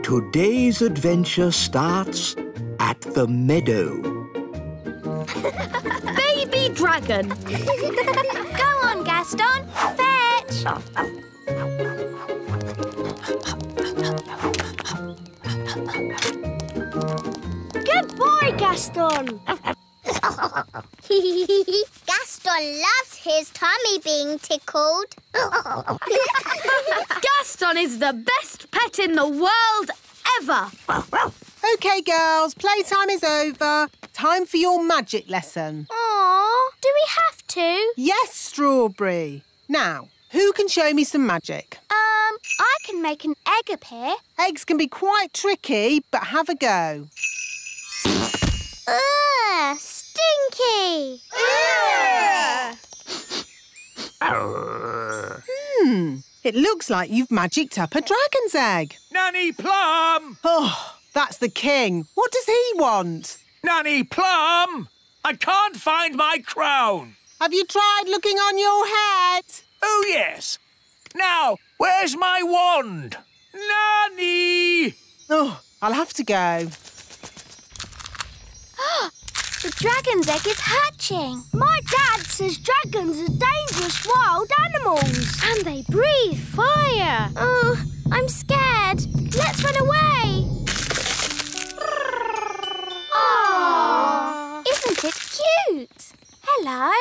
Today's adventure starts at the meadow. Baby dragon! Go on, Gaston. Fetch! Good boy, Gaston! Gaston loves his tummy being tickled. Gaston is the best pet in the world ever! OK, girls, playtime is over. Time for your magic lesson. Aww, do we have to? Yes, Strawberry. Now, who can show me some magic? I can make an egg appear. Eggs can be quite tricky, but have a go. Ugh, stinky! It looks like you've magicked up a dragon's egg. Nanny Plum! Oh, that's the king. What does he want? Nanny Plum! I can't find my crown. Have you tried looking on your head? Oh, yes. Now, where's my wand? Nanny! Oh, I'll have to go. The dragon's egg is hatching. My dad says dragons are dangerous wild animals. And they breathe fire. Oh, I'm scared. Let's run away. Oh, isn't it cute? Hello.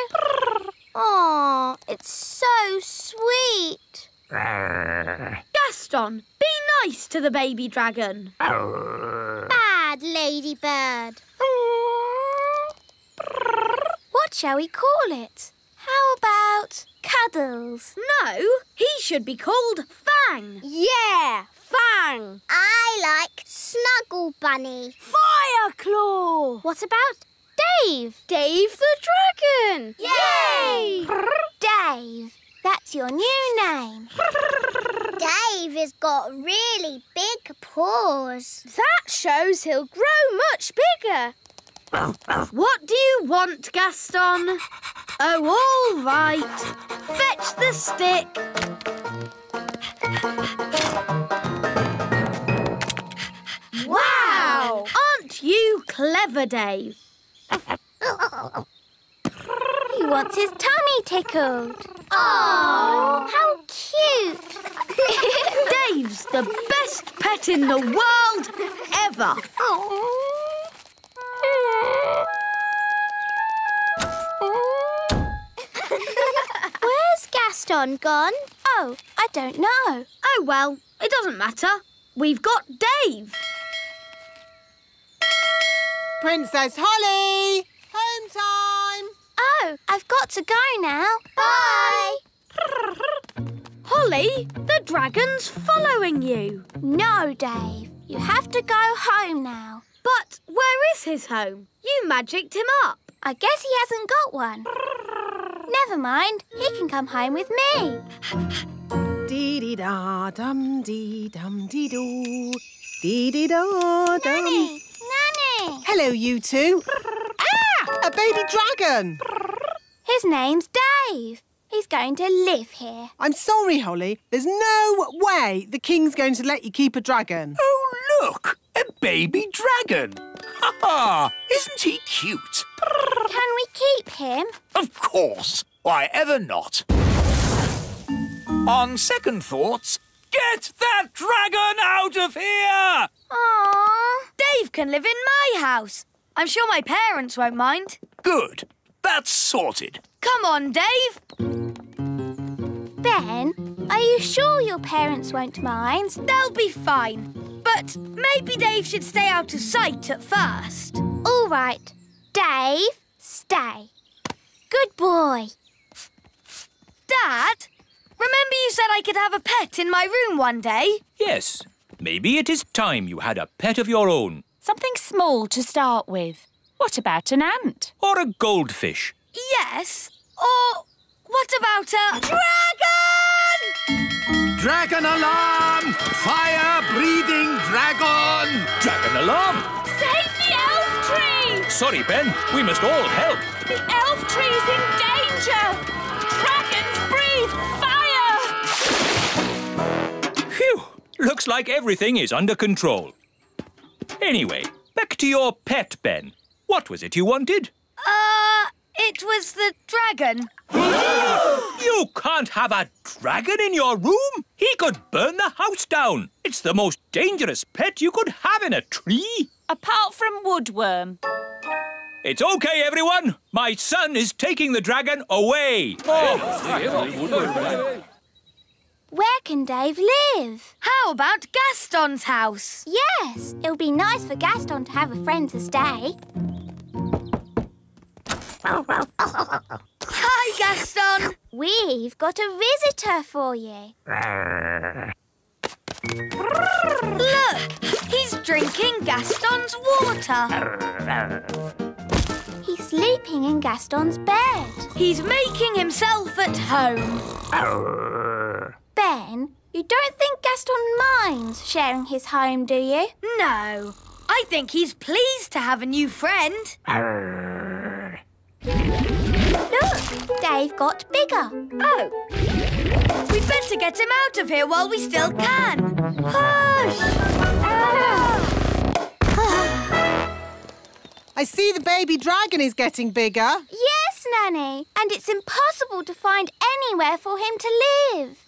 Oh, it's so sweet. Gaston, be nice to the baby dragon. Bad ladybird. What shall we call it? How about Cuddles? No, he should be called Fang. Yeah, Fang. I like Snuggle Bunny. Fireclaw. What about Dave? Dave the dragon. Yay! Dave, that's your new name. Dave has got really big paws. That shows he'll grow much bigger. What do you want, Gaston? Oh, all right. Fetch the stick. Wow! Aren't you clever, Dave? He wants his tummy tickled. Oh, how cute. Dave's the best pet in the world ever. Where's Gaston gone? Oh, I don't know. Oh, well, it doesn't matter. We've got Dave. Princess Holly! Home time! Oh, I've got to go now. Bye. Holly, the dragon's following you. No, Dave. You have to go home now. But where is his home? You magicked him up. I guess he hasn't got one. Never mind. He can come home with me. Dee-dee-da-dum-dee-dum-dee-doo. Dee-dee-da-dum. Nanny! Hello, you two. Ah! A baby dragon! His name's Dave. He's going to live here. I'm sorry, Holly. There's no way the king's going to let you keep a dragon. Oh, look! A baby dragon! Ha-ha! Isn't he cute? Can we keep him? Of course! Why ever not? On second thoughts, get that dragon out of here! Aww. Dave can live in my house. I'm sure my parents won't mind. Good. That's sorted. Come on, Dave. Ben, are you sure your parents won't mind? They'll be fine. But maybe Dave should stay out of sight at first. All right. Dave, stay. Good boy. Dad, remember you said I could have a pet in my room one day? Yes. Maybe it is time you had a pet of your own. Something small to start with. What about an ant? Or a goldfish. Yes. Or what about a dragon? Dragon alarm! Fire-breathing dragon! Dragon alarm! Save the elf tree! Sorry, Ben. We must all help. The elf tree is in danger! Dragons breathe fire! Phew! Looks like everything is under control. Anyway, back to your pet, Ben. What was it you wanted? It was the dragon. You can't have a dragon in your room. He could burn the house down. It's the most dangerous pet you could have in a tree. Apart from Woodworm. It's okay, everyone. My son is taking the dragon away. Where can Dave live? How about Gaston's house? Yes, it'll be nice for Gaston to have a friend to stay. Hi, Gaston. We've got a visitor for you. Look, he's drinking Gaston's water. He's sleeping in Gaston's bed. He's making himself at home. Ben, you don't think Gaston minds sharing his home, do you? No, I think he's pleased to have a new friend. Look, Dave got bigger. Oh. We'd better get him out of here while we still can. Hush! I see the baby dragon is getting bigger. Yes, Nanny. And it's impossible to find anywhere for him to live.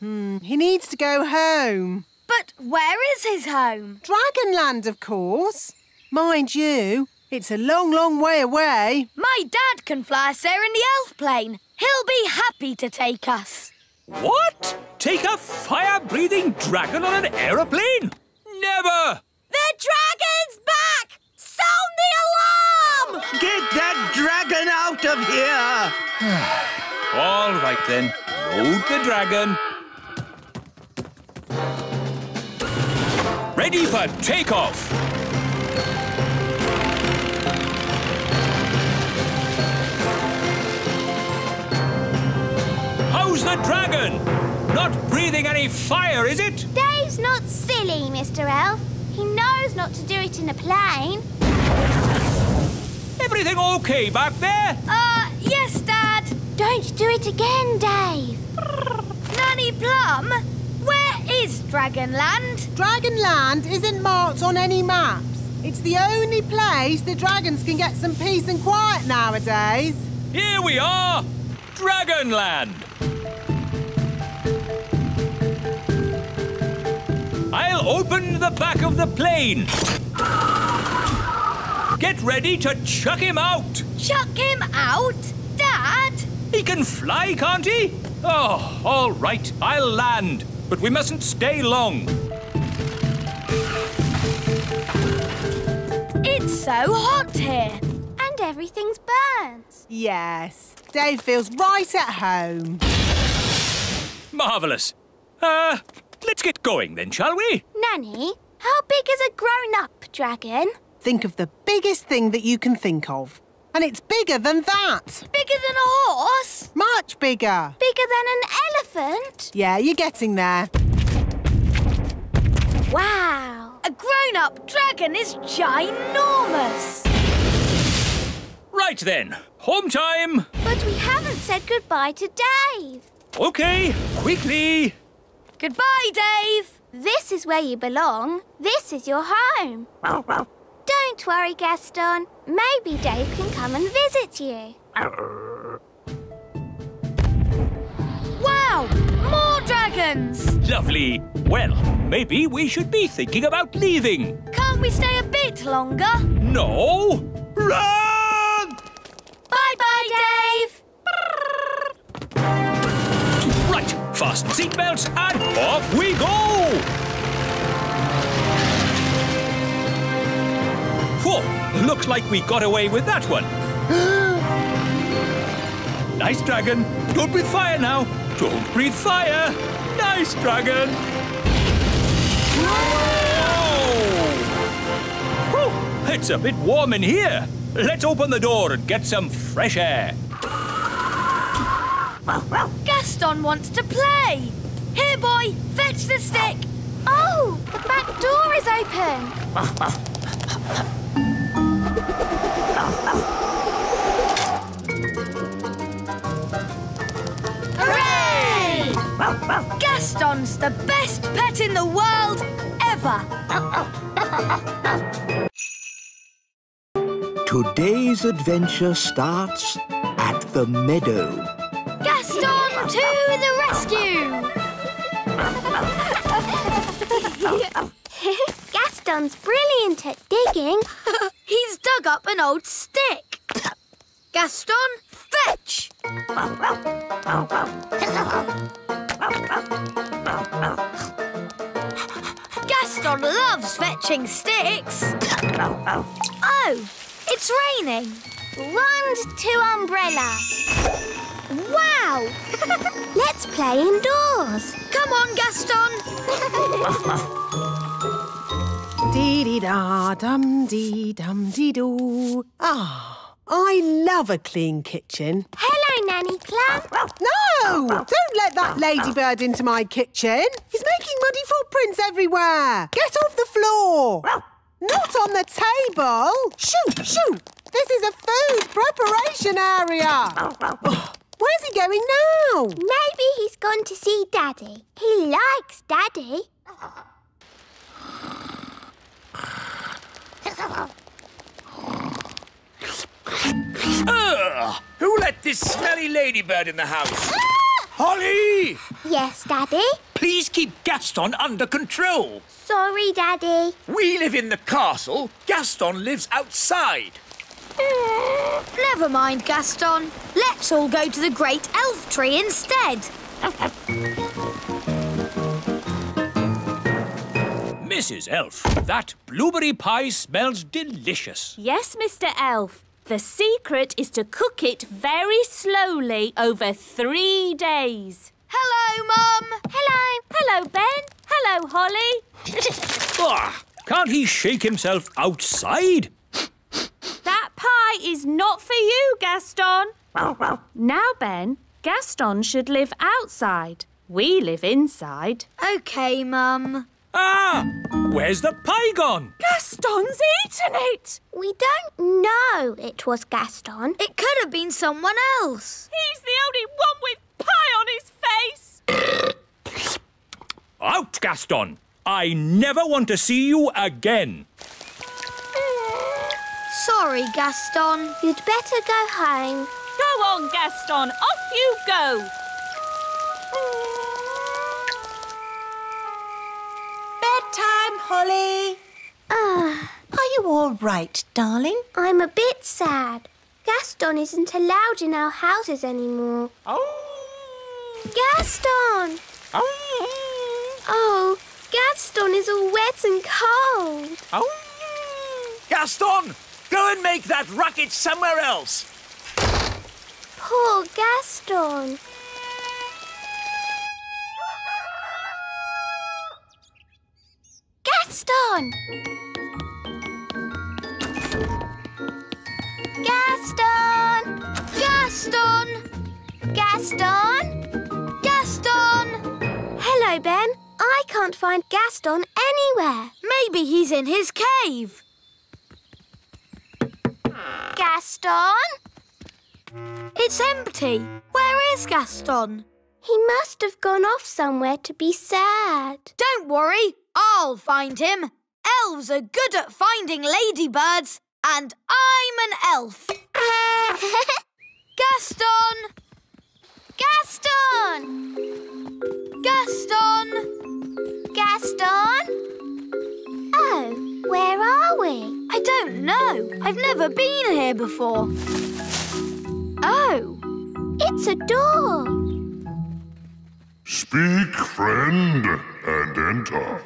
He needs to go home. But where is his home? Dragonland, of course. Mind you, it's a long, long way away. My dad can fly us there in the elf plane. He'll be happy to take us. What? Take a fire-breathing dragon on an aeroplane? Never! The dragon's back! Sound the alarm! Get that dragon out of here! All right, then. Load the dragon. Ready for takeoff. How's the dragon? Not breathing any fire, is it? Dave's not silly, Mr. Elf. He knows not to do it in a plane. Everything okay back there? Yes, Dad. Don't do it again, Dave. Nanny Plum, where is Dragonland? Dragonland isn't marked on any maps. It's the only place the dragons can get some peace and quiet nowadays. Here we are! Dragonland! I'll open the back of the plane. Get ready to chuck him out. Chuck him out? Dad? He can fly, can't he? Oh, all right, I'll land. But we mustn't stay long. It's so hot here. And everything's burnt. Yes, Dave feels right at home. Marvellous. Let's get going then, shall we? Nanny, how big is a grown-up dragon? Think of the biggest thing that you can think of. And it's bigger than that. Bigger than a horse? Much bigger. Bigger than an elephant? Yeah, you're getting there. Wow. A grown-up dragon is ginormous. Right then, home time. But we haven't said goodbye to Dave. OK, quickly. Goodbye, Dave. This is where you belong. This is your home. Don't worry, Gaston. Maybe Dave can come and visit you. Wow, more dragons. Lovely. Well, maybe we should be thinking about leaving. Can't we stay a bit longer? No. Run! Bye-bye, Dave. Right, fasten seatbelts and off we go! Whoa, looks like we got away with that one. Nice dragon. Don't breathe fire now. Don't breathe fire. Nice dragon. Whoa! Whew, it's a bit warm in here. Let's open the door and get some fresh air. Gaston wants to play. Here, boy, fetch the stick. Oh, the back door is open. Hooray! Gaston's the best pet cat in the world ever. Today's adventure starts at the meadow. Gaston to the rescue! Gaston's brilliant at digging. He's dug up an old stick. Gaston, fetch! Gaston loves fetching sticks. Oh, it's raining. Wand to umbrella. Wow! Let's play indoors. Come on, Gaston. Dee-dee-da-dum-dee-dum-dee-doo. Ah, I love a clean kitchen. Hello, Nanny Clam. No! Don't let that ladybird into my kitchen. He's making muddy footprints everywhere. Get off the floor. Not on the table. Shoo, shoo. This is a food preparation area. Where's he going now? Maybe he's gone to see Daddy. He likes Daddy. Who let this smelly ladybird in the house? Holly! Yes, Daddy? Please keep Gaston under control. Sorry, Daddy. We live in the castle. Gaston lives outside. Never mind, Gaston. Let's all go to the great elf tree instead. Mrs. Elf, that blueberry pie smells delicious. Yes, Mr. Elf. The secret is to cook it very slowly over 3 days. Hello, Mum. Hello. Hello, Ben. Hello, Holly. Can't he shake himself outside? That pie is not for you, Gaston. Now, Ben, Gaston should live outside. We live inside. OK, Mum. Ah! Where's the pie gone? Gaston's eaten it. We don't know it was Gaston. It could have been someone else. He's the only one with pie on his face. Out, Gaston. I never want to see you again. Sorry, Gaston. You'd better go home. Go on, Gaston. Off you go. Bedtime, Holly. Are you all right, darling? I'm a bit sad. Gaston isn't allowed in our houses anymore. Gaston! Oh, Gaston is all wet and cold. Gaston, go and make that racket somewhere else. Poor Gaston. Gaston! Gaston! Gaston! Gaston! Gaston! Hello, Ben. I can't find Gaston anywhere. Maybe he's in his cave. Gaston? It's empty. Where is Gaston? He must have gone off somewhere to be sad. Don't worry, I'll find him. Elves are good at finding ladybirds, and I'm an elf. Gaston! Gaston! Gaston! Gaston? Oh, where are we? I don't know. I've never been here before. Oh. It's a door. Speak, friend, and enter.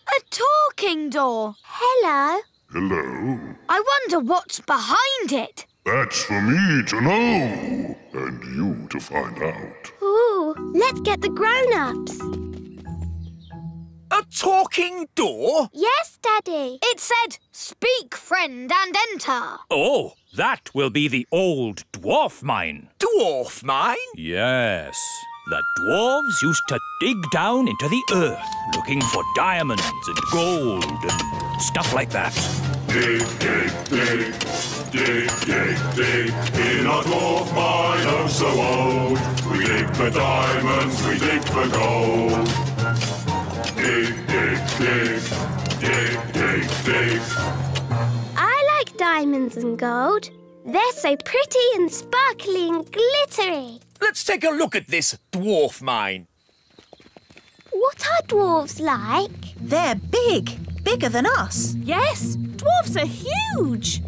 A talking door. Hello. Hello. I wonder what's behind it. That's for me to know, and you to find out. Ooh, let's get the grown-ups. A talking door? Yes, Daddy. It said, speak, friend, and enter. Oh, that will be the old dwarf mine. Dwarf mine? Yes. The dwarves used to dig down into the earth looking for diamonds and gold and stuff like that. Dig, dig, dig, dig, dig, dig, in a dwarf mine oh so old. We dig for diamonds, we dig for gold. dig, dig, dig. Dig, dig, dig. I like diamonds and gold. They're so pretty and sparkly and glittery. Let's take a look at this dwarf mine. What are dwarves like? They're big, bigger than us. Yes, dwarfs are huge.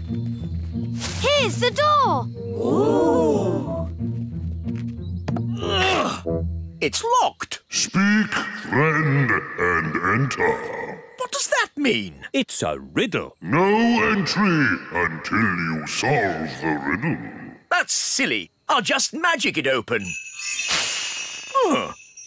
Here's the door. Ooh. It's locked. Speak, friend, and enter. What does that mean? It's a riddle. No entry until you solve the riddle. That's silly. I'll just magic it open.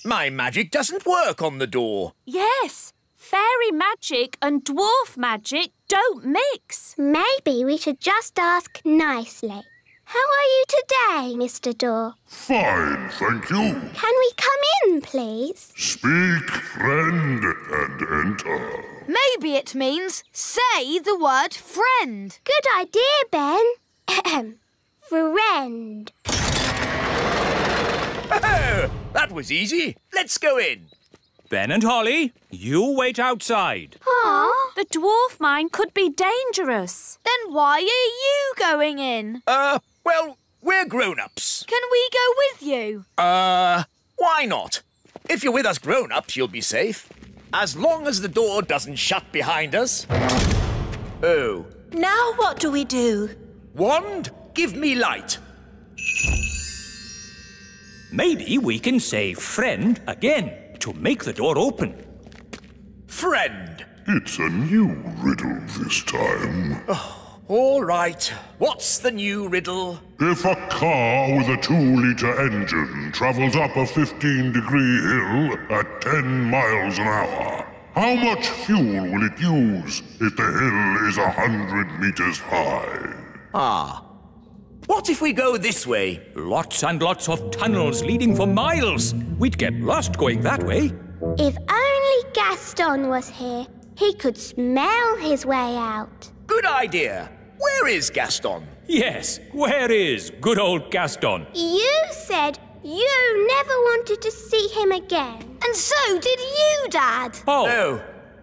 My magic doesn't work on the door. Yes, fairy magic and dwarf magic don't mix. Maybe we should just ask nicely. How are you today, Mr. Door? Fine, thank you. Can we come in, please? Speak, friend, and enter. Maybe it means say the word friend. Good idea, Ben. Friend. Oh, that was easy. Let's go in. Ben and Holly, you wait outside. Aw, the dwarf mine could be dangerous. Then why are you going in? Well, we're grown-ups. Can we go with you? Why not? If you're with us grown-ups, you'll be safe. As long as the door doesn't shut behind us. Oh. Now what do we do? Wand, give me light. Maybe we can say friend again to make the door open. Friend. It's a new riddle this time. All right. What's the new riddle? If a car with a 2-liter engine travels up a 15-degree hill at 10 miles an hour, how much fuel will it use if the hill is 100 meters high? What if we go this way? Lots and lots of tunnels leading for miles. We'd get lost going that way. If only Gaston was here, he could smell his way out. Good idea. Where is Gaston? Yes, where is good old Gaston? You said you never wanted to see him again. And so did you, Dad. Oh,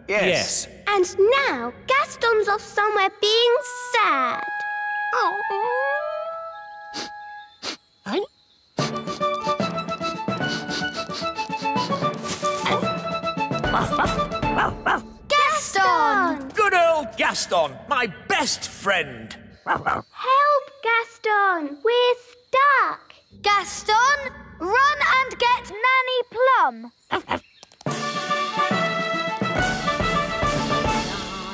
yes. And now Gaston's off somewhere being sad. Oh. Gaston! Good old Gaston, my best friend. Help, Gaston! We're stuck. Gaston, run and get Nanny Plum.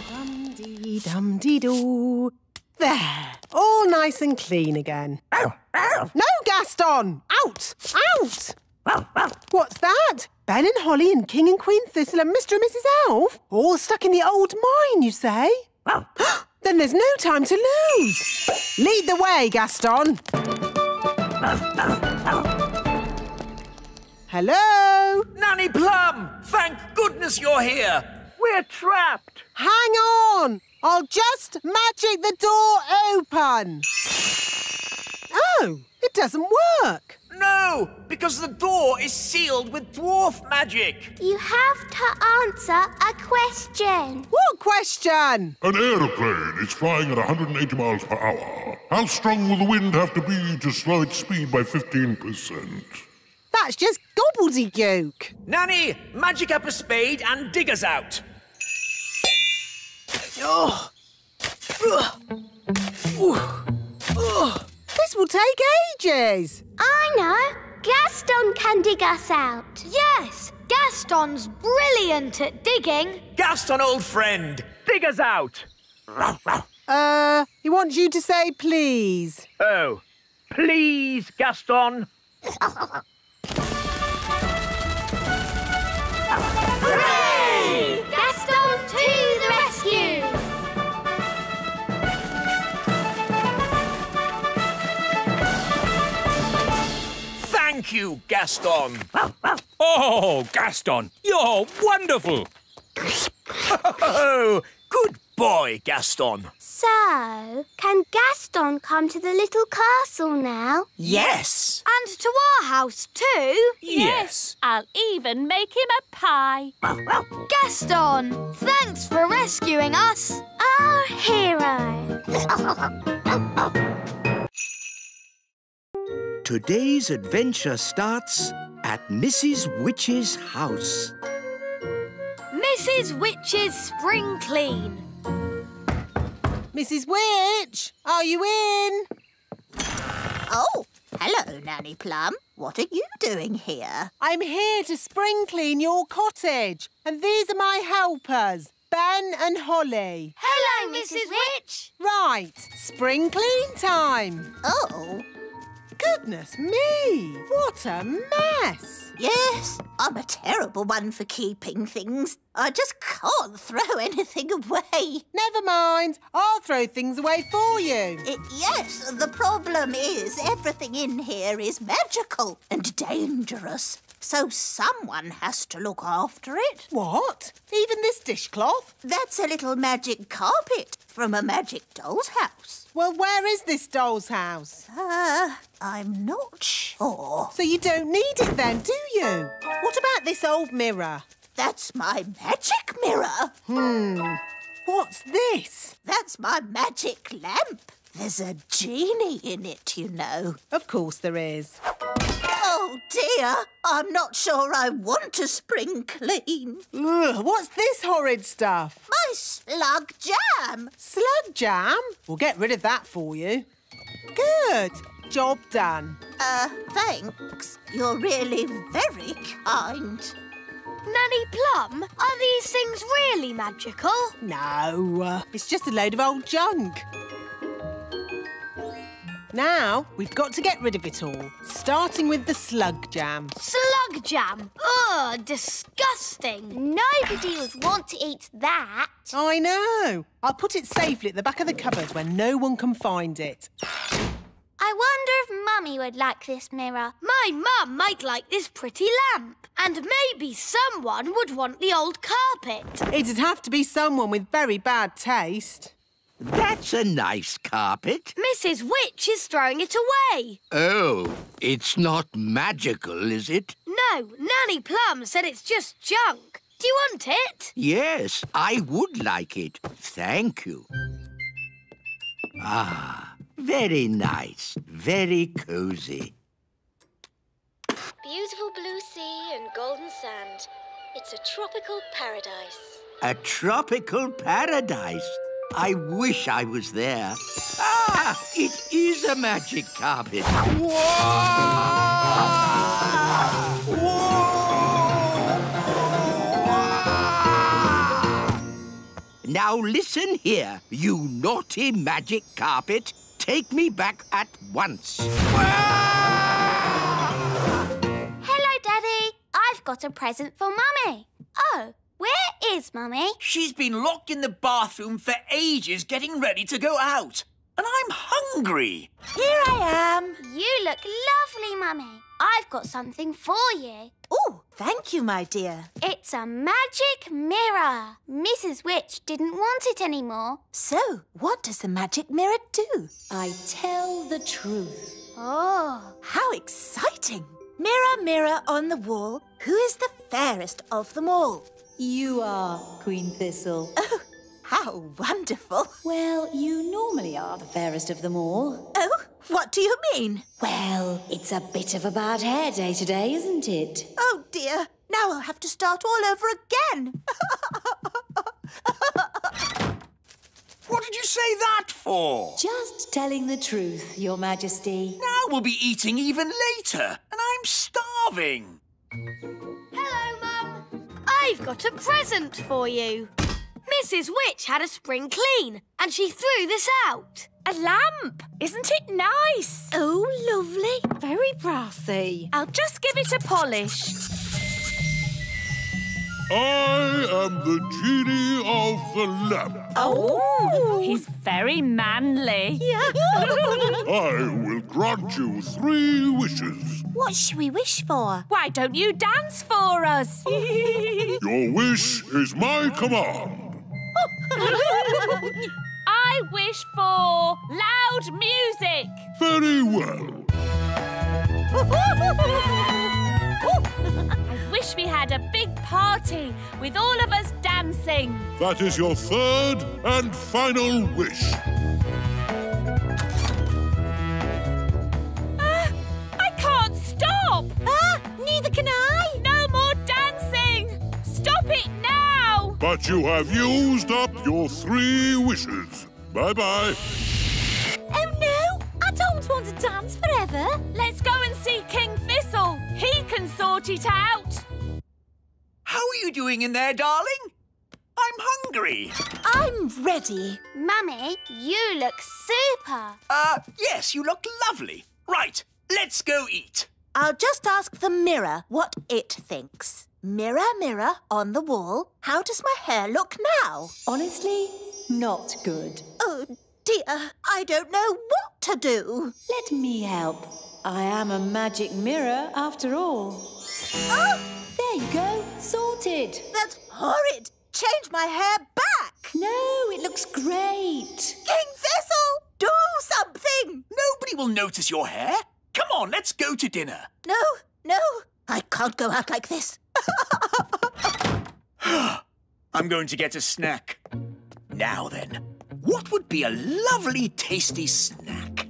Dum-dee-dum-dee-doo. There, all nice and clean again. No, Gaston! Out! Out! What's that? Ben and Holly and King and Queen Thistle and Mr. and Mrs. Elf? All stuck in the old mine, you say? Then there's no time to lose. Lead the way, Gaston. Hello? Nanny Plum, thank goodness you're here. We're trapped. Hang on. I'll just magic the door open. Oh, it doesn't work. No, because the door is sealed with dwarf magic. You have to answer a question. What question? An aeroplane is flying at 180 miles per hour. How strong will the wind have to be to slow its speed by 15%? That's just gobbledygook. Nanny, magic up a spade and dig us out. Oh. This will take ages. I know. Gaston can dig us out. Yes, Gaston's brilliant at digging. Gaston, old friend, dig us out. He wants you to say please. Oh, please, Gaston. Hooray! Gaston to the rescue! Thank you, Gaston. Oh, Gaston, you're wonderful. Oh, good boy, Gaston. So, can Gaston come to the little castle now? Yes. And to our house too. Yes. I'll even make him a pie. Gaston, thanks for rescuing us. Our hero. Today's adventure starts at Mrs. Witch's house. Mrs. Witch's spring clean. Mrs. Witch, are you in? Oh, hello, Nanny Plum. What are you doing here? I'm here to spring clean your cottage. And these are my helpers, Ben and Holly. Hello, Mrs. Witch. Right, spring clean time. Oh, Goodness me, what a mess. yes. I'm a terrible one for keeping things. I just can't throw anything away. Never mind, I'll throw things away for you. Yes, the problem is everything in here is magical and dangerous. So someone has to look after it. What? Even this dishcloth? That's a little magic carpet from a magic doll's house. Well, where is this doll's house? I'm not sure. So you don't need it then, do you? What about this old mirror? That's my magic mirror. What's this? That's my magic lamp. There's a genie in it, you know. Of course there is. Oh, dear. I'm not sure I want to spring clean. Ugh, what's this horrid stuff? My slug jam. Slug jam? We'll get rid of that for you. Good. Job done. Thanks. You're really very kind. Nanny Plum, are these things really magical? No, it's just a load of old junk. Now, we've got to get rid of it all, starting with the slug jam. Slug jam? Ugh, disgusting. Nobody would want to eat that. I know. I'll put it safely at the back of the cupboard where no one can find it. I wonder if Mummy would like this mirror. My mum might like this pretty lamp. And maybe someone would want the old carpet. It'd have to be someone with very bad taste. That's a nice carpet. Mrs. Witch is throwing it away. Oh, it's not magical, is it? No, Nanny Plum said it's just junk. Do you want it? Yes, I would like it. Thank you. Ah, very nice. Very cosy. Beautiful blue sea and golden sand. It's a tropical paradise. A tropical paradise. I wish I was there. Ah, it is a magic carpet. Whoa! Whoa! Now listen here, you naughty magic carpet. Take me back at once. Hello, Daddy. I've got a present for Mummy. Oh, where is Mummy? She's been locked in the bathroom for ages getting ready to go out. And I'm hungry. Here I am. You look lovely, Mummy. I've got something for you. Oh, thank you, my dear. It's a magic mirror. Mrs. Witch didn't want it anymore. So, what does the magic mirror do? I tell the truth. Oh. How exciting! Mirror, mirror on the wall, who is the fairest of them all? You are, Queen Thistle. Oh, how wonderful. Well, you normally are the fairest of them all. Oh, what do you mean? Well, it's a bit of a bad hair day today, isn't it? Oh, dear. Now I'll have to start all over again. What did you say that for? Just telling the truth, Your Majesty. Now we'll be eating even later, and I'm starving. Hello, Mum. I've got a present for you. Mrs. Witch had a spring clean, and she threw this out. A lamp! Isn't it nice? Oh, lovely. Very brassy. I'll just give it a polish. I am the genie of the lamp. Oh! He's very manly. I will grant you 3 wishes. What should we wish for? Why don't you dance for us? Your wish is my command. I wish for loud music. Very well. I wish we had a big party with all of us dancing. That is your third and final wish. I can't stop. Neither can I. No more dancing. Stop it now. But you have used up your 3 wishes. Bye-bye. Oh no, I don't want to dance forever. Let's go and see King Thistle. He can sort it out. How are you doing in there, darling? I'm hungry. I'm ready. Mummy, you look super. Yes, you look lovely. Right, let's go eat. I'll just ask the mirror what it thinks. Mirror, mirror on the wall, how does my hair look now? Honestly, not good. Oh, dear, I don't know what to do. Let me help. I am a magic mirror after all. Oh, There you go, sorted. that's horrid. Change my hair back. No, it looks great. King Thistle, do something. Nobody will notice your hair. Come on, let's go to dinner. No, I can't go out like this. I'm going to get a snack. Now then, what would be a lovely, tasty snack?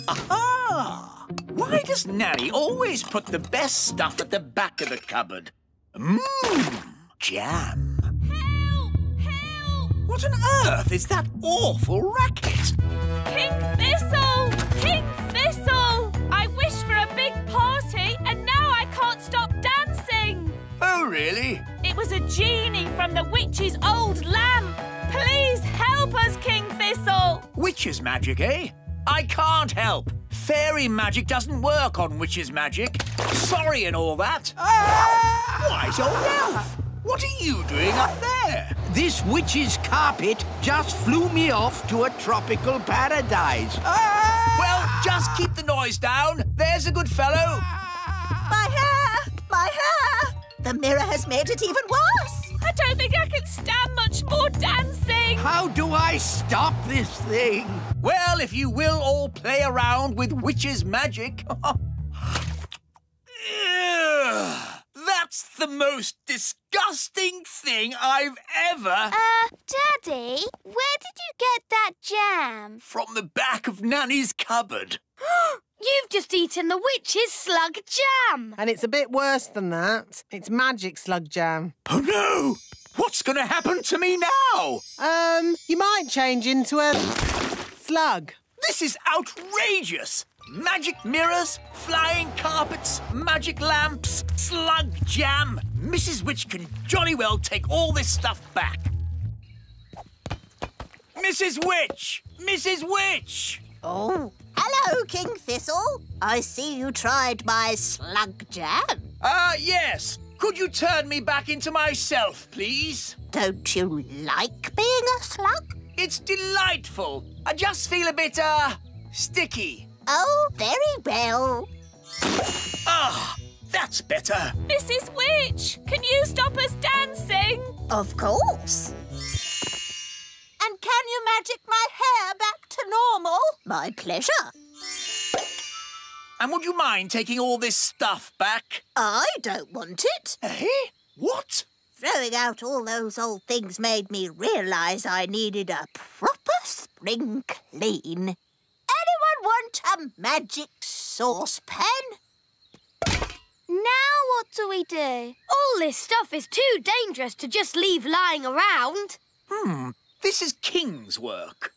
Aha! Why does Nanny always put the best stuff at the back of the cupboard? Jam. Help! What on earth is that awful racket? King Thistle! King Thistle! I wished for a big party and now I can't stop dancing. Oh, really? It was a genie from the witch's old lamp. Please help us, King Thistle. Witch's magic, eh? I can't help. Fairy magic doesn't work on witch's magic. Sorry and all that. Wise old elf! What are you doing up there? This witch's carpet just flew me off to a tropical paradise. Well, just keep the noise down. There's a good fellow. My hair! My hair! The mirror has made it even worse. I don't think I can stand much more dancing. How do I stop this thing? Well, if you will all play around with witch's magic. That's the most disgusting thing I've ever... Daddy, where did you get that jam? From the back of Nanny's cupboard. You've just eaten the witch's slug jam. And it's a bit worse than that. It's magic slug jam. Oh, no! What's going to happen to me now? You might change into a slug. This is outrageous! Magic mirrors, flying carpets, magic lamps, slug jam. Mrs. Witch can jolly well take all this stuff back. Mrs. Witch! Mrs. Witch! Oh, hello, King Thistle. I see you tried my slug jam. Yes. Could you turn me back into myself, please? Don't you like being a slug? It's delightful. I just feel a bit, sticky. Oh, very well. That's better. Mrs. Witch, can you stop us dancing? Of course. And can you magic my hair back to normal? My pleasure. And would you mind taking all this stuff back? I don't want it. Eh? What? Throwing out all those old things made me realise I needed a proper spring clean. Anyone want a magic saucepan? Now what do we do? All this stuff is too dangerous to just leave lying around. This is King's work.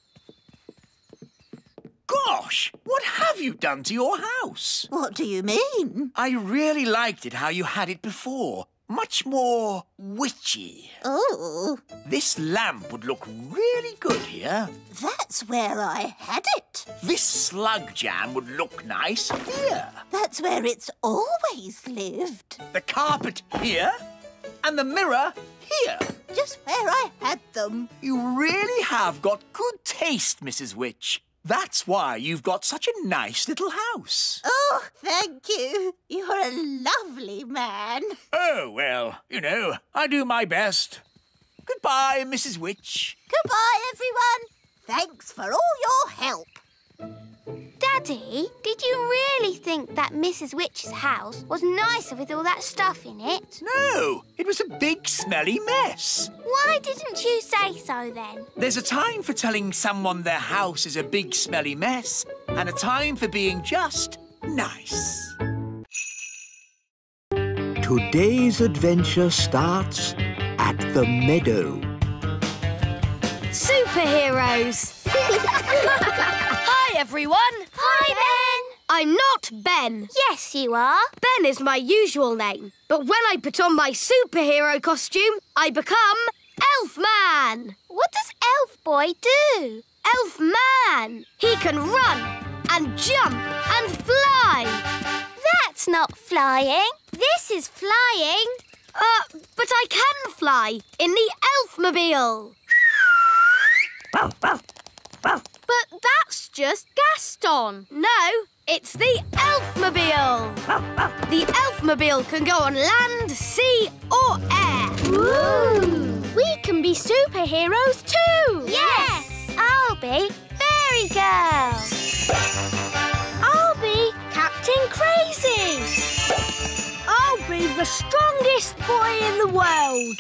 Gosh, what have you done to your house? What do you mean? I really liked it how you had it before. Much more witchy. Oh, This lamp would look really good here. that's where I had it. This slug jam would look nice here. That's where it's always lived. The carpet here and the mirror here. Just where I had them. You really have got good taste, Mrs. Witch. That's why you've got such a nice little house. Oh, thank you. You're a lovely man. Oh, well, you know, I do my best. Goodbye, Mrs. Witch. Goodbye, everyone. Thanks for all your help. Daddy, did you really think that Mrs. Witch's house was nicer with all that stuff in it? No, it was a big, smelly mess. Why didn't you say so then? There's a time for telling someone their house is a big, smelly mess and a time for being just nice. Today's adventure starts at the meadow. Superheroes! Hi, everyone! Hi, Ben! I'm not Ben. Yes, you are. Ben is my usual name. But when I put on my superhero costume, I become Elfman. What does Elf Boy do? Elfman! He can run and jump and fly. That's not flying. This is flying. But I can fly in the Elfmobile. But that's just Gaston. No, it's the Elfmobile. The Elfmobile can go on land, sea or air. Ooh! We can be superheroes too. Yes! I'll be Fairy Girl. I'll be Captain Crazy. I'll be the strongest boy in the world.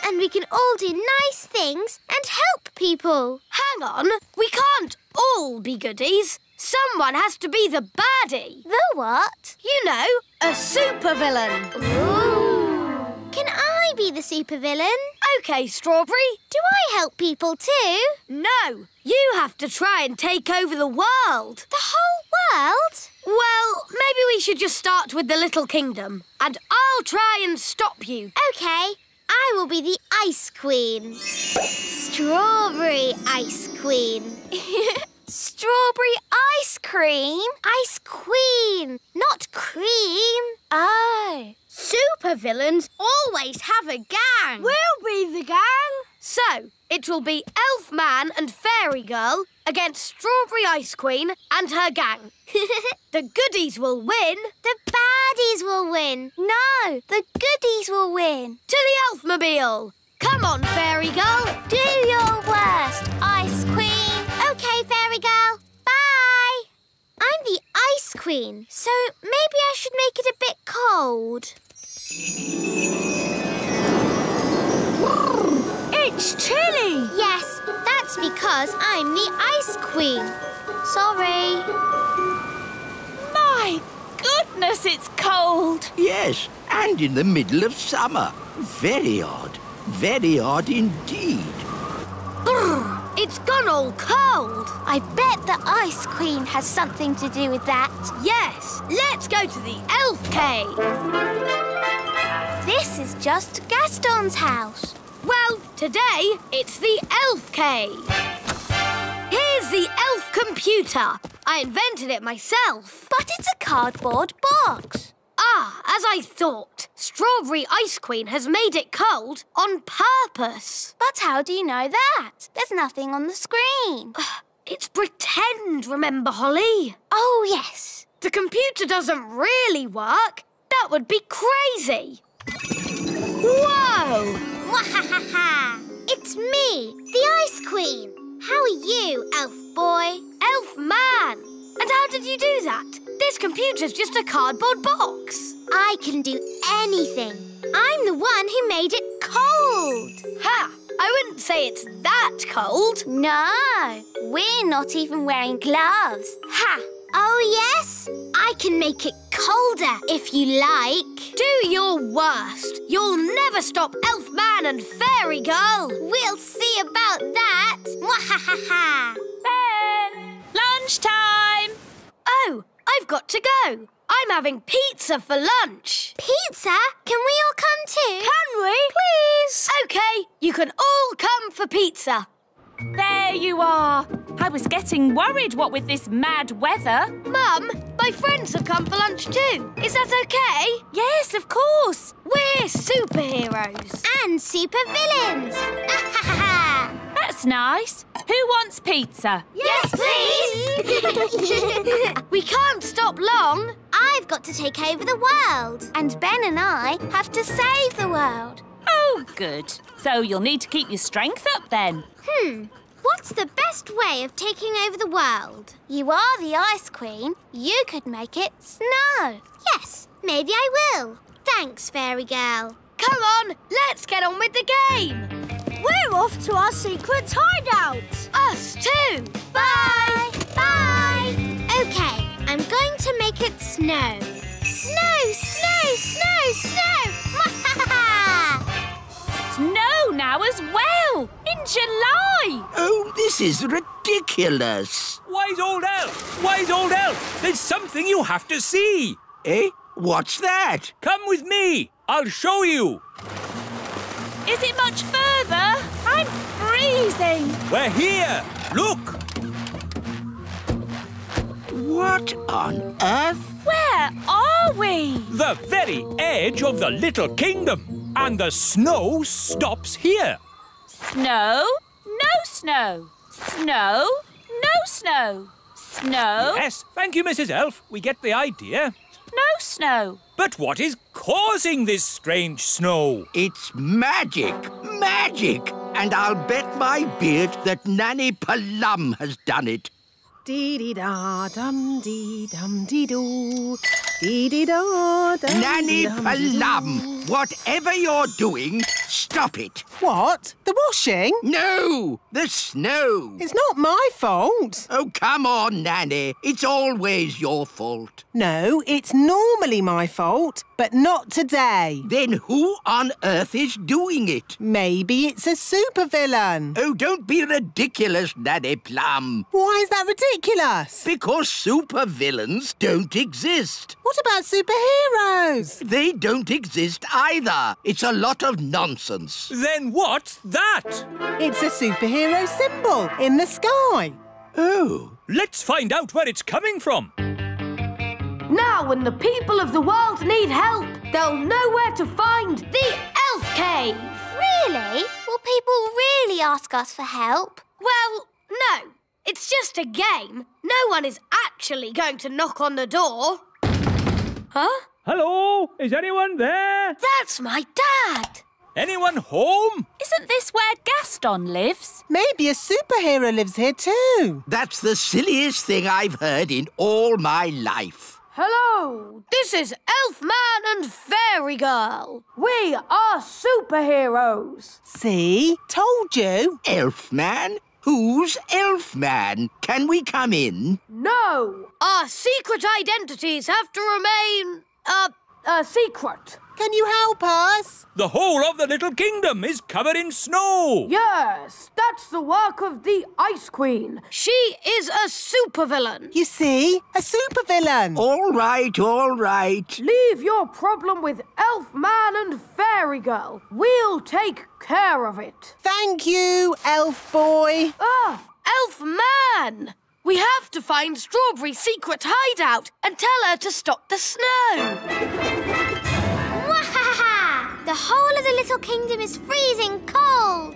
And we can all do nice things and help people. Hang on, we can't all be goodies. Someone has to be the baddie. The what? You know, a supervillain. Ooh. Can I be the supervillain? OK, Strawberry. Do I help people too? No, you have to try and take over the world. The whole world? Well, maybe we should just start with the Little Kingdom. And I'll try and stop you. OK. I will be the Ice Queen. Strawberry Ice Queen. Strawberry ice cream? Ice Queen, not cream. Oh. Supervillains always have a gang. We'll be the gang. So, it will be Elfman and Fairy Girl against Strawberry Ice Queen and her gang. The goodies will win. The baddies will win. No, the goodies will win. To the Elfmobile. Come on, Fairy Girl. Do your worst, Ice Queen. OK, Fairy Girl. Bye. I'm the Ice Queen, so maybe I should make it a bit cold. It's chilly. Yes, that's because I'm the Ice Queen. Sorry. My goodness, it's cold. Yes, and in the middle of summer. Very odd. Very odd indeed. It's gone all cold. I bet the Ice Queen has something to do with that. Yes, let's go to the Elf Cave. This is just Gaston's house. Well, today it's the Elf Cave. Here's the elf computer. I invented it myself. But it's a cardboard box. Ah, as I thought. Strawberry Ice Queen has made it cold on purpose. But how do you know that? There's nothing on the screen. It's pretend, remember, Holly? Oh, yes. The computer doesn't really work. That would be crazy. Whoa! Wahahaha! It's me, the Ice Queen. How are you, Elf Boy? Elf Man! And how did you do that? This computer's just a cardboard box. I can do anything. I'm the one who made it cold. Ha! I wouldn't say it's that cold. No, we're not even wearing gloves. Ha! Oh, yes? I can make it colder if you like. Do your worst. You'll never stop Elfman and Fairy Girl. We'll see about that. Mwahahaha. Ben! Lunchtime! Oh, I've got to go. I'm having pizza for lunch. Pizza? Can we all come too? Can we? Please. OK, you can all come for pizza. There you are. I was getting worried, what with this mad weather. Mum, my friends have come for lunch too. Is that OK? Yes, of course. We're superheroes. And supervillains. That's nice. Who wants pizza? Yes, please. We can't stop long. I've got to take over the world. And Ben and I have to save the world. Oh, Oh, good. So you'll need to keep your strength up then. What's the best way of taking over the world? You are the Ice Queen. You could make it snow. Yes, maybe I will. Thanks, Fairy Girl. Come on, let's get on with the game. We're off to our secret hideout. Us too. Bye! Bye! OK, I'm going to make it snow. Snow, snow, snow, snow! Snow now as well, in July. Oh, this is ridiculous. Wise old elf! Wise old elf! There's something you have to see. Eh? What's that? Come with me. I'll show you. Is it much further? I'm freezing. We're here. Look. What on earth? Where are we? The very edge of the Little Kingdom. And the snow stops here. Snow, no snow. Snow, no snow. Snow, Yes, thank you, Mrs. Elf. We get the idea. no snow. But what is causing this strange snow? It's magic. Magic. And I'll bet my beard that Nanny Plum has done it. Dee-dee-da-dum-dee-dum-dee-doo. Dee-dee-da-dum. Nanny Plum, whatever you're doing, stop it. What? The washing? No, the snow. It's not my fault. Oh, come on, Nanny. It's always your fault. No, it's normally my fault, but not today. Then who on earth is doing it? Maybe it's a supervillain. Oh, don't be ridiculous, Nanny Plum. Why is that ridiculous? Because supervillains don't exist. What about superheroes? They don't exist either. It's a lot of nonsense. Then what's that? It's a superhero symbol in the sky. Oh. Let's find out where it's coming from. Now when the people of the world need help, they'll know where to find the Elf Cave. Really? Will people really ask us for help? Well, no. It's just a game. No one is actually going to knock on the door. Huh? Hello? Is anyone there? That's my dad. Anyone home? Isn't this where Gaston lives? Maybe a superhero lives here too. That's the silliest thing I've heard in all my life. Hello, this is Elfman and Fairy Girl. We are superheroes. See? Told you. Elfman? Who's Elfman? Can we come in? No, our secret identities have to remain, secret. Can you help us? The whole of the Little Kingdom is covered in snow. Yes, that's the work of the Ice Queen. She is a supervillain. You see? A supervillain. All right, all right. Leave your problem with Elfman and Fairy Girl. We'll take care of it. Thank you, elf boy. Elfman! We have to find Strawberry's secret hideout and tell her to stop the snow. The whole of the Little Kingdom is freezing cold.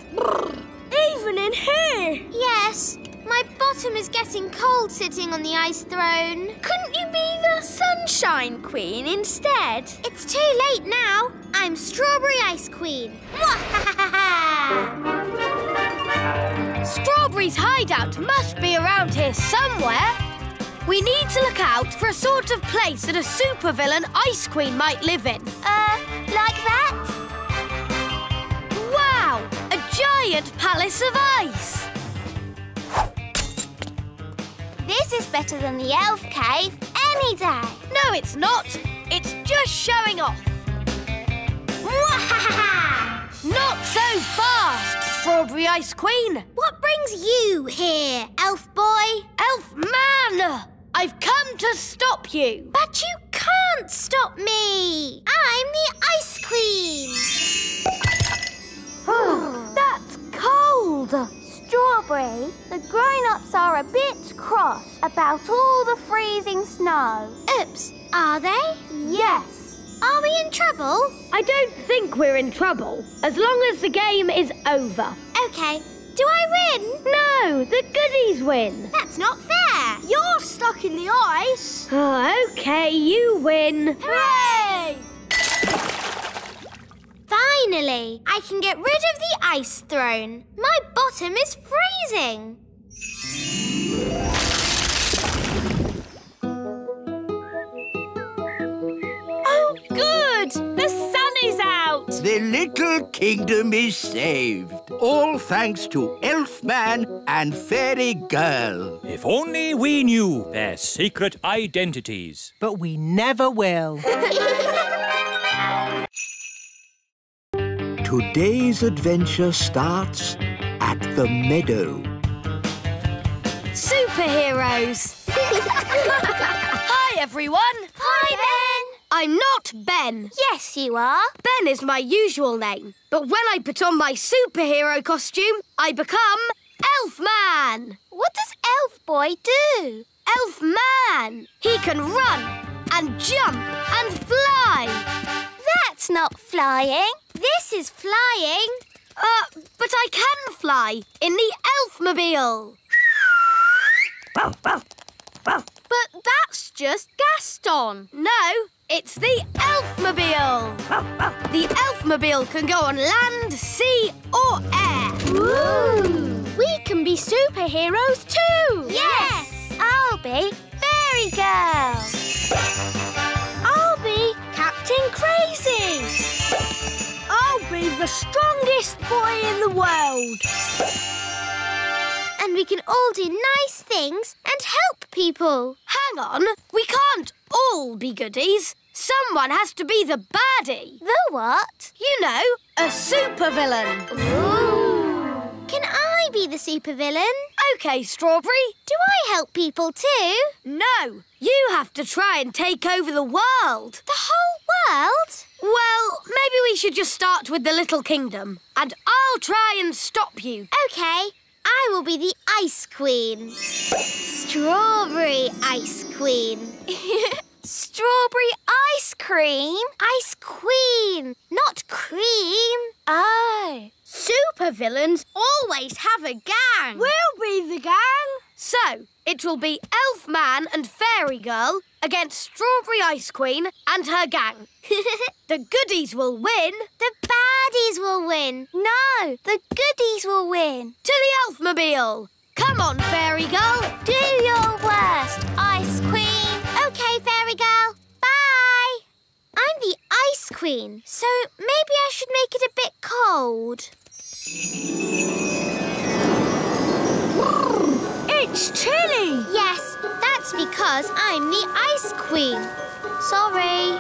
Even in here? Yes, my bottom is getting cold sitting on the ice throne. Couldn't you be the Sunshine Queen instead? It's too late now. I'm Strawberry Ice Queen. Strawberry's hideout must be around here somewhere. We need to look out for a sort of place that a supervillain Ice Queen might live in. Like that? Wow! A giant palace of ice! This is better than the elf cave any day. No, it's not. It's just showing off. Not so fast, Strawberry Ice Queen. What brings you here, elf boy? Elfman! I've come to stop you. But you can't stop me. I'm the Ice Queen. That's cold. Strawberry, the grown-ups are a bit cross about all the freezing snow. Oops, are they? Yes. Are we in trouble? I don't think we're in trouble, as long as the game is over. OK. Do I win? No, the goodies win. That's not fair. You're stuck in the ice. OK, you win. Hooray! Finally, I can get rid of the ice throne. My bottom is freezing. Oh, good! The sun is out! The little kingdom is saved. All thanks to Elfman and Fairy Girl. If only we knew their secret identities. But we never will. Today's adventure starts at the meadow. Superheroes! Hi, everyone! Hi, Ben! I'm not Ben. Yes, you are. Ben is my usual name. But when I put on my superhero costume, I become Elfman. What does Elf Boy do? Elfman. He can run and jump and fly. That's not flying. This is flying. But I can fly in the Elfmobile. But that's just Gaston. No, it's the Elfmobile. The Elfmobile can go on land, sea or air. Ooh. We can be superheroes too. Yes. I'll be Fairy Girl. I'll be Captain Crazy. I'll be the strongest boy in the world. And we can all do nice things and help people. Hang on, we can't all be goodies. Someone has to be the baddie. The what? You know, a supervillain. Ooh. Can I be the supervillain? OK, Strawberry. Do I help people too? No, you have to try and take over the world. The whole world? Well, maybe we should just start with the Little Kingdom. And I'll try and stop you. OK. I will be the Ice Queen. Strawberry Ice Queen. Strawberry ice cream? Ice Queen, not cream. Oh. Supervillains always have a gang. We'll be the gang. So, it will be Elfman and Fairy Girl against Strawberry Ice Queen and her gang. The goodies will win. The baddies will win. No, the goodies will win. To the Elfmobile. Come on, Fairy Girl. Do your worst, Ice Queen. OK, Fairy Girl. Bye. I'm the Ice Queen, so maybe I should make it a bit cold. It's chilly. Yes, that's because I'm the Ice Queen. Sorry.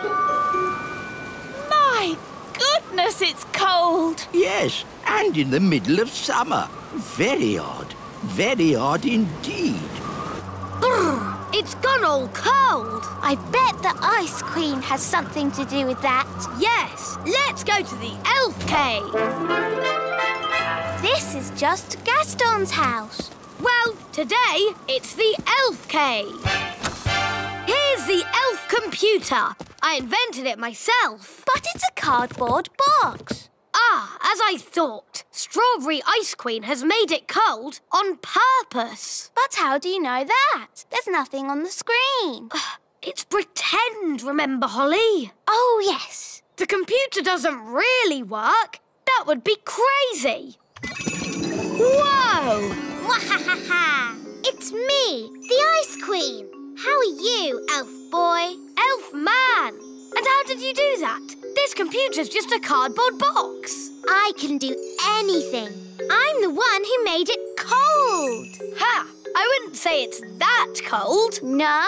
My goodness, it's cold. Yes, and in the middle of summer. Very odd. Very odd indeed. Brr, it's gone all cold. I bet the Ice Queen has something to do with that. Yes, let's go to the Elf Cave. This is just Gaston's house. Well, today it's the Elf Cave. Here's the elf computer. I invented it myself. But it's a cardboard box. Ah, as I thought. Strawberry Ice Queen has made it cold on purpose. But how do you know that? There's nothing on the screen. It's pretend, remember, Holly? Oh, yes. The computer doesn't really work. That would be crazy. Whoa! Wahahaha! It's me, the Ice Queen. How are you, Elf Boy? Elf Man! And how did you do that? This computer's just a cardboard box. I can do anything. I'm the one who made it cold. Ha! I wouldn't say it's that cold. No,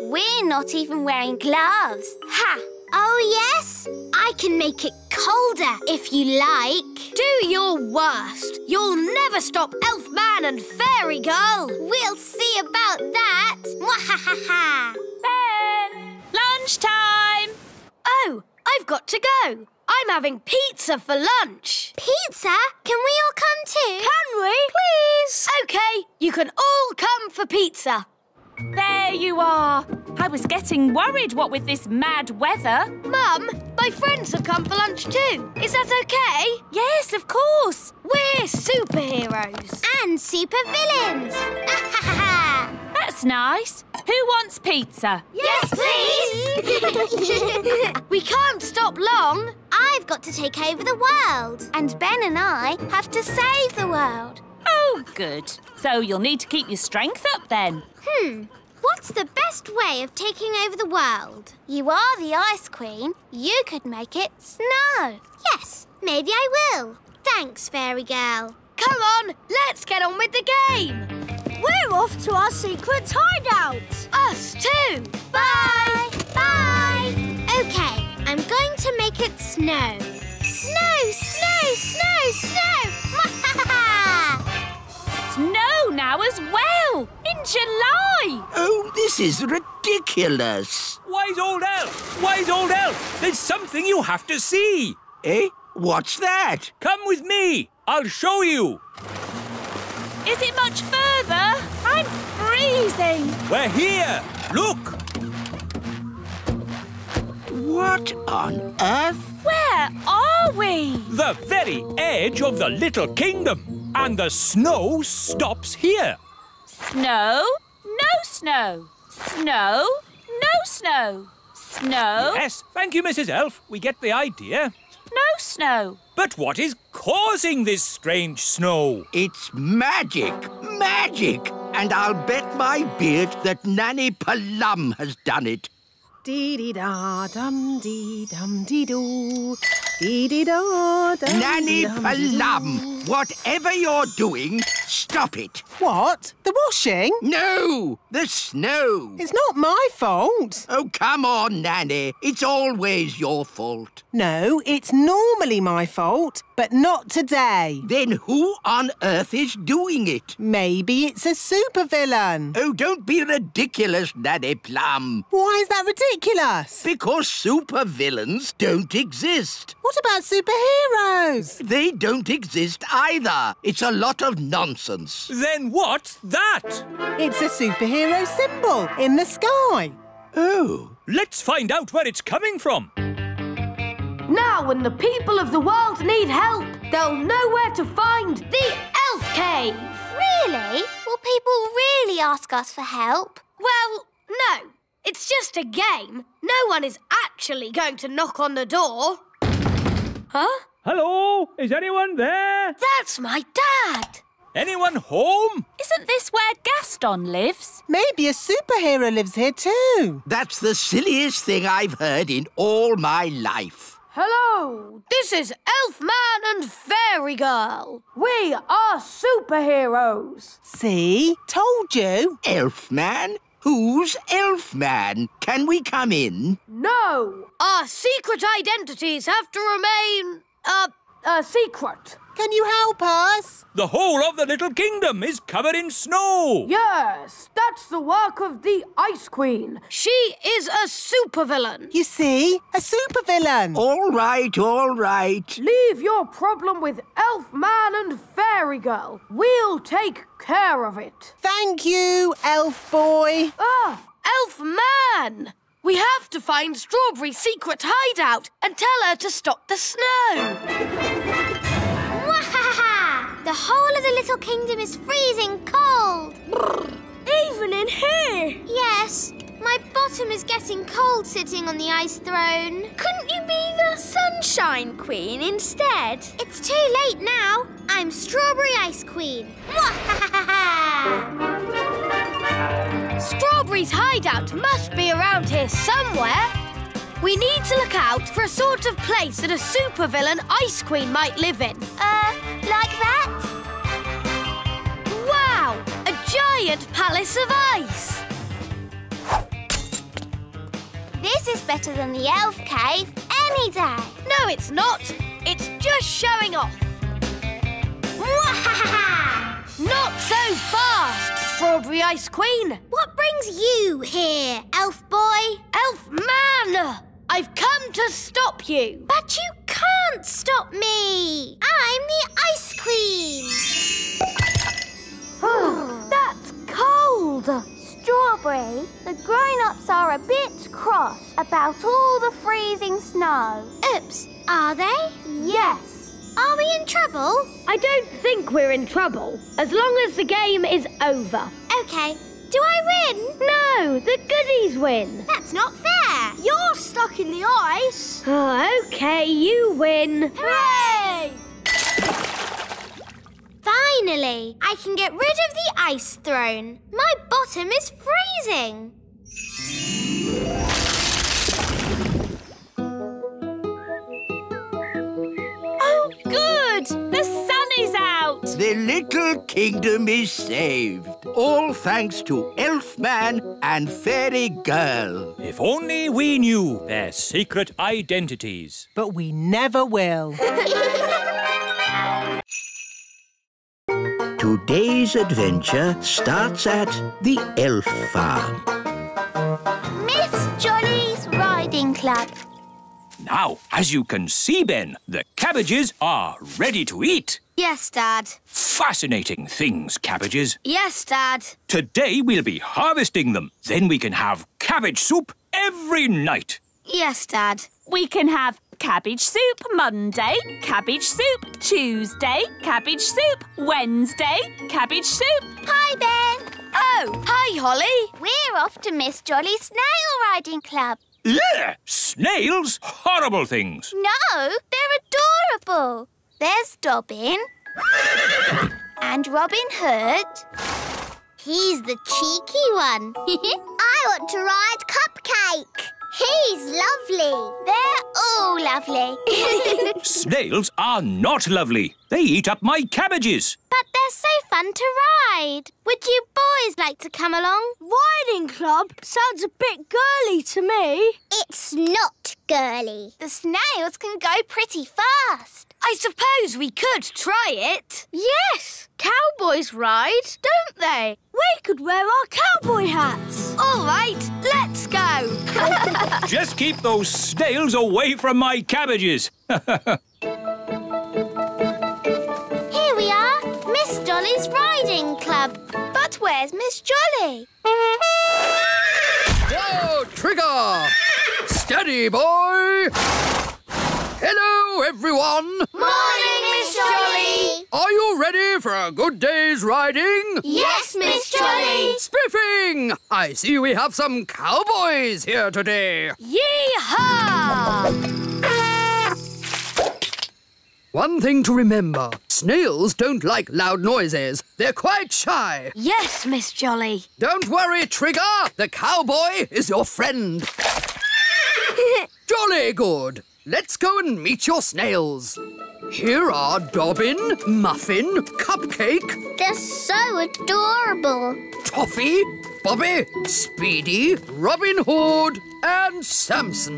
we're not even wearing gloves. Ha! Oh, yes? I can make it colder if you like. Do your worst. You'll never stop Elfman and Fairy Girl. We'll see about that. Mwahahaha. Ben! Lunchtime! Oh, I've got to go. I'm having pizza for lunch. Pizza? Can we all come too? Can we? Please. OK, you can all come for pizza. There you are. I was getting worried, what with this mad weather. Mum, my friends have come for lunch too. Is that OK? Yes, of course. We're superheroes. And supervillains. That's nice. Who Who wants pizza? Yes, please! We can't stop long. I've got to take over the world. And Ben and I have to save the world. Oh, good. So you'll need to keep your strength up then. What's the best way of taking over the world? You are the Ice Queen. You could make it snow. Yes, maybe I will. Thanks, Fairy Girl. Come on, let's get on with the game. We're off to our secret hideout. Us too. Bye! Bye! OK, I'm going to make it snow. Snow, snow, snow, snow! Snow now as well, in July. Oh, this is ridiculous. Wise old elf! Wise old elf! There's something you have to see. Eh? What's that? Come with me. I'll show you. Is it much further? I'm freezing. We're here. Look. What on earth? Where are we? The very edge of the Little Kingdom. And the snow stops here. Snow, no snow. Snow, no snow. Snow, Yes, thank you, Mrs. Elf. We get the idea. no snow. But what is causing this strange snow? It's magic. Magic. And I'll bet my beard that Nanny Plum has done it. Dee-dee-da-dum-dee-dum-dee-doo. Dee-dee-da-dum. Nanny Plum, whatever you're doing, stop it. What? The washing? No, the snow. It's not my fault. Oh, come on, Nanny. It's always your fault. No, it's normally my fault, but not today. Then who on earth is doing it? Maybe it's a supervillain. Oh, don't be ridiculous, Nanny Plum. Why is that ridiculous? Because supervillains don't exist. What about superheroes? They don't exist either. It's a lot of nonsense. Then what's that? It's a superhero symbol in the sky. Oh. Let's find out where it's coming from. Now when the people of the world need help, they'll know where to find the Elf Cave. Really? Will people really ask us for help? Well, no. It's just a game. No one is actually going to knock on the door. Huh? Hello? Is anyone there? That's my dad. Anyone home? Isn't this where Gaston lives? Maybe a superhero lives here too. That's the silliest thing I've heard in all my life. Hello, this is Elfman and Fairy Girl. We are superheroes. See? Told you. Elfman? Who's Elfman? Can we come in? No, our secret identities have to remain, secret. Can you help us? The whole of the Little Kingdom is covered in snow. Yes, that's the work of the Ice Queen. She is a supervillain. You see? A supervillain. All right, all right. Leave your problem with Elfman and Fairy Girl. We'll take care of it. Thank you, elf boy. Elfman! We have to find Strawberry's secret hideout and tell her to stop the snow. The whole of the Little Kingdom is freezing cold. Even in here. Yes, my bottom is getting cold sitting on the ice throne. Couldn't you be the Sunshine Queen instead? It's too late now. I'm Strawberry Ice Queen. Strawberry's hideout must be around here somewhere. We need to look out for a sort of place that a supervillain Ice Queen might live in. Like that? Wow! A giant palace of ice! This is better than the elf cave any day. No, it's not. It's just showing off. Not so fast, Strawberry Ice Queen. What brings you here, elf boy? Elfman! I've come to stop you. But you can't stop me. I'm the Ice Queen. That's cold. Strawberry, the grown-ups are a bit cross about all the freezing snow. Oops, are they? Yes. Are we in trouble? I don't think we're in trouble, as long as the game is over. OK, Do I win? No, the goodies win. That's not fair. You're stuck in the ice. Oh, OK, you win. Hooray! Finally, I can get rid of the ice throne. My bottom is freezing. Oh, good! The sun is out! The little kingdom is saved. All thanks to Elfman and Fairy Girl. If only we knew their secret identities. But we never will. Today's adventure starts at the Elf Farm. Miss Jolly's Riding Club. Now, as you can see, Ben, the cabbages are ready to eat. Yes, Dad. Fascinating things, cabbages. Yes, Dad. Today we'll be harvesting them. Then we can have cabbage soup every night. Yes, Dad. We can have cabbage soup Monday, cabbage soup Tuesday, cabbage soup Wednesday, cabbage soup... Hi, Ben. Oh, hi, Holly. We're off to Miss Jolly's Snail Riding Club. Yeah, snails? Horrible things. No, they're adorable. There's Dobbin and Robin Hood. He's the cheeky one. I want to ride Cupcake. He's lovely. They're all lovely. Snails are not lovely. They eat up my cabbages. But they're so fun to ride. Would you boys like to come along? Riding club sounds a bit girly to me. It's not girly. The snails can go pretty fast. I suppose we could try it. Yes, cowboys ride, don't they? We could wear our cowboy hats. All right, let's go. Just keep those snails away from my cabbages. Here we are, Miss Jolly's Riding Club. But where's Miss Jolly? Whoa, Trigger! Steady, boy! Hello, everyone! Morning, Miss Jolly! Are you ready for a good day's riding? Yes, Miss Jolly! Spiffing! I see we have some cowboys here today. Yee-haw! One thing to remember, snails don't like loud noises. They're quite shy. Yes, Miss Jolly. Don't worry, Trigger. The cowboy is your friend. Jolly good. Let's go and meet your snails. Here are Dobbin, Muffin, Cupcake. They're so adorable. Toffee, Bobby, Speedy, Robin Hood, and Samson.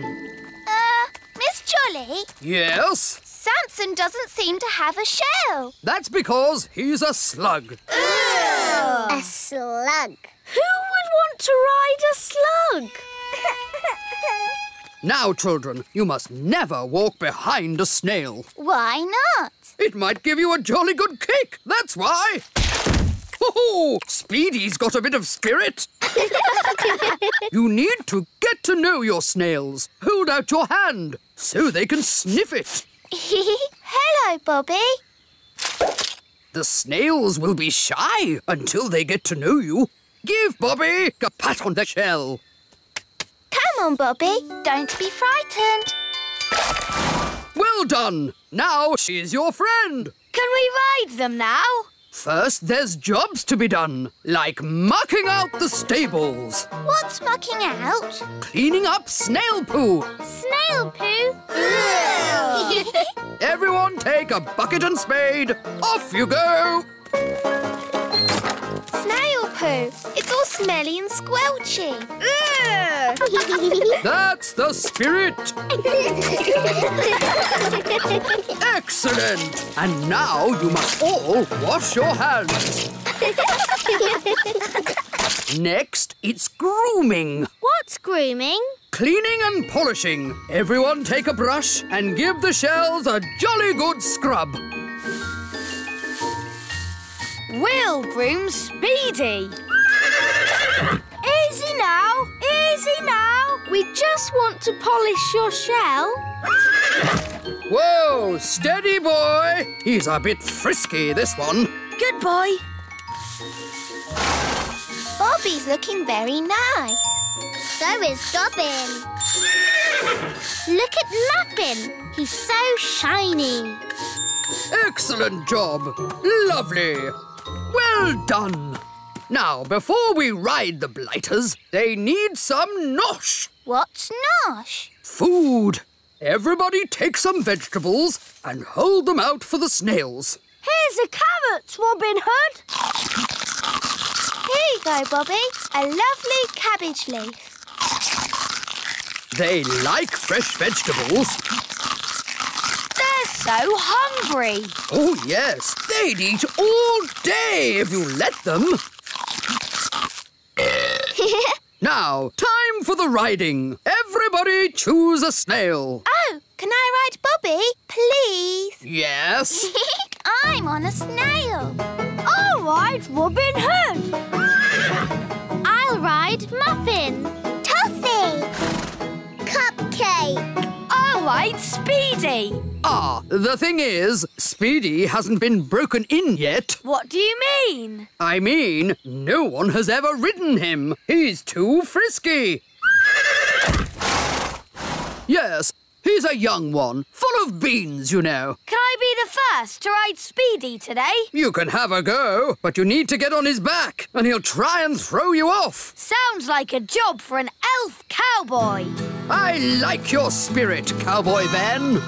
Miss Jolly? Yes? Samson doesn't seem to have a shell. That's because he's a slug. A slug. Who would want to ride a slug? Now, children, you must never walk behind a snail. Why not? It might give you a jolly good kick, that's why. Oh, Speedy's got a bit of spirit. You need to get to know your snails. Hold out your hand so they can sniff it. Hello, Bobby. The snails will be shy until they get to know you. Give Bobby a pat on the shell. Come on, Bobby. Don't be frightened. Well done. Now she's your friend. Can we ride them now? First, there's jobs to be done, like mucking out the stables. What's mucking out? Cleaning up snail poo. Snail poo? Everyone take a bucket and spade. Off you go. Snail poo. It's all smelly and squelchy. That's the spirit. Excellent. And now you must all wash your hands. Next, it's grooming. What's grooming? Cleaning and polishing. Everyone take a brush and give the shells a jolly good scrub. We'll groom Speedy. Easy now, easy now. We just want to polish your shell. Whoa, steady boy. He's a bit frisky, this one. Good boy. Bobby's looking very nice. So is Dobbin. Look at Muffin. He's so shiny. Excellent job. Lovely. Well done. Now, before we ride the blighters, they need some nosh. What's nosh? Food. Everybody take some vegetables and hold them out for the snails. Here's the carrots, Robin Hood. Here you go, Bobby. A lovely cabbage leaf. They like fresh vegetables. They're so hungry. Oh, yes. They'd eat all day if you let them. Now, time for the riding. Everybody choose a snail. Oh, can I ride Bobby, please? Yes. I'm on a snail. I'll ride Robin Hood. I'll ride Muffin. Toffee. Cupcake. I'll ride Speedy. Ah, the thing is, Speedy hasn't been broken in yet. What do you mean? I mean, no one has ever ridden him. He's too frisky. Yes, he's a young one, full of beans, you know. Can I be the first to ride Speedy today? You can have a go, but you need to get on his back, and he'll try and throw you off. Sounds like a job for an elf cowboy. I like your spirit, Cowboy Ben.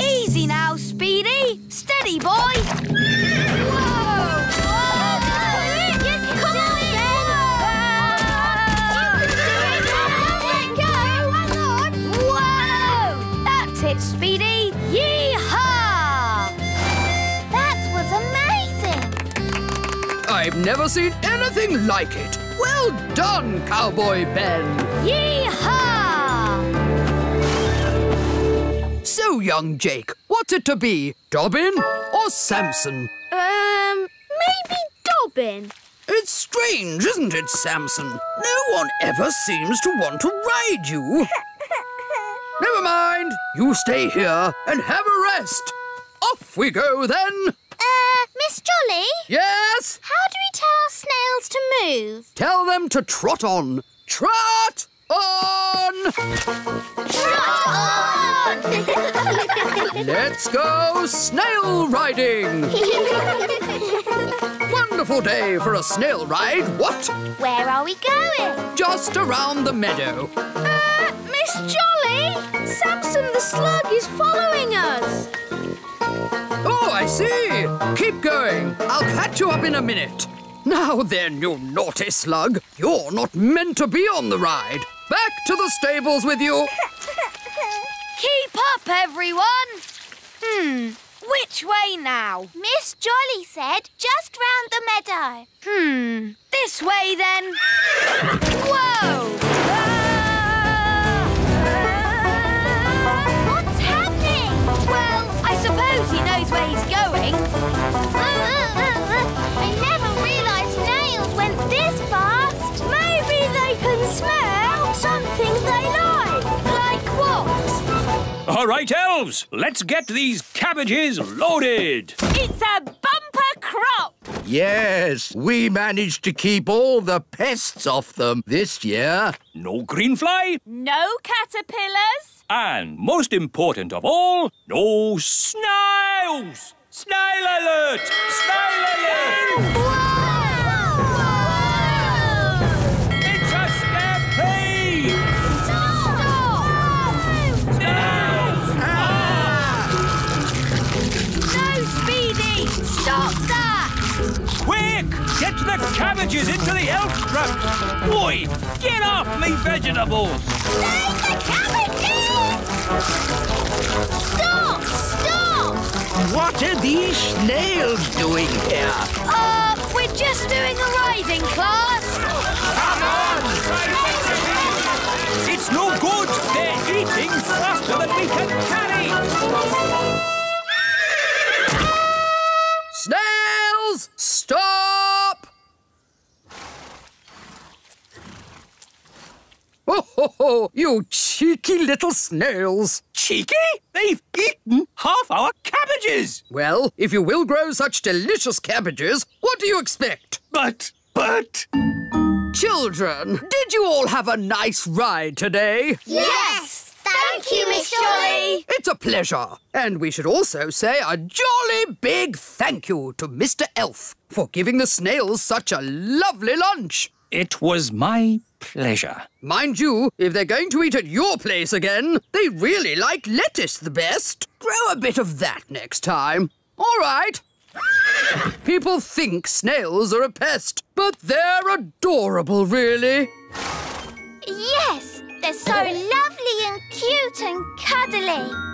Easy now, Speedy. Steady, boy. Whoa! Come on, Whoa! That's it, Speedy. Yee-haw! That was amazing. I've never seen anything like it. Well done, Cowboy Ben. Yee-haw! So, young Jake, what's it to be? Dobbin or Samson? Maybe Dobbin. It's strange, isn't it, Samson? No one ever seems to want to ride you. Never mind. You stay here and have a rest. Off we go, then. Miss Jolly? Yes? How do we tell our snails to move? Tell them to trot on. Trot on! Trot on! Let's go snail riding! Wonderful day for a snail ride, what? Where are we going? Just around the meadow. Miss Jolly! Samson the Slug is following us. Oh, I see. Keep going. I'll catch you up in a minute. Now then, you naughty slug. You're not meant to be on the ride. Back to the stables with you. Keep up, everyone. Which way now? Miss Jolly said just round the meadow. This way, then. Whoa! What's happening? Well, I suppose he knows where he's going. I never realised snails went this fast. Maybe they can smell something they like. Like what? All right, elves, let's get these cabbages loaded. It's a bumper crop. Yes, we managed to keep all the pests off them this year. No greenfly. No caterpillars. And most important of all, no snails. Snail alert! Snail alert! It's a stampede! Stop! Snails! No, Speedy! Stop that! Quick! Get the cabbages into the elf truck! Boy, get off me vegetables! Save the cabbages! Stop! Stop! What are these snails doing here? We're just doing a riding class. Come on! It's no good! They're eating faster than we can carry! Snails, stop! Oh, ho, ho. Oh, you cheeky little snails. Cheeky? They've eaten half our cabbages. Well, if you will grow such delicious cabbages, what do you expect? But... Children, did you all have a nice ride today? Yes! Thank you, Miss Jolly. It's a pleasure. And we should also say a jolly big thank you to Mr. Elf for giving the snails such a lovely lunch. It was my pleasure. Mind you, if they're going to eat at your place again, they really like lettuce the best. Grow a bit of that next time. All right. People think snails are a pest, but they're adorable, really. Yes, they're so lovely and cute and cuddly.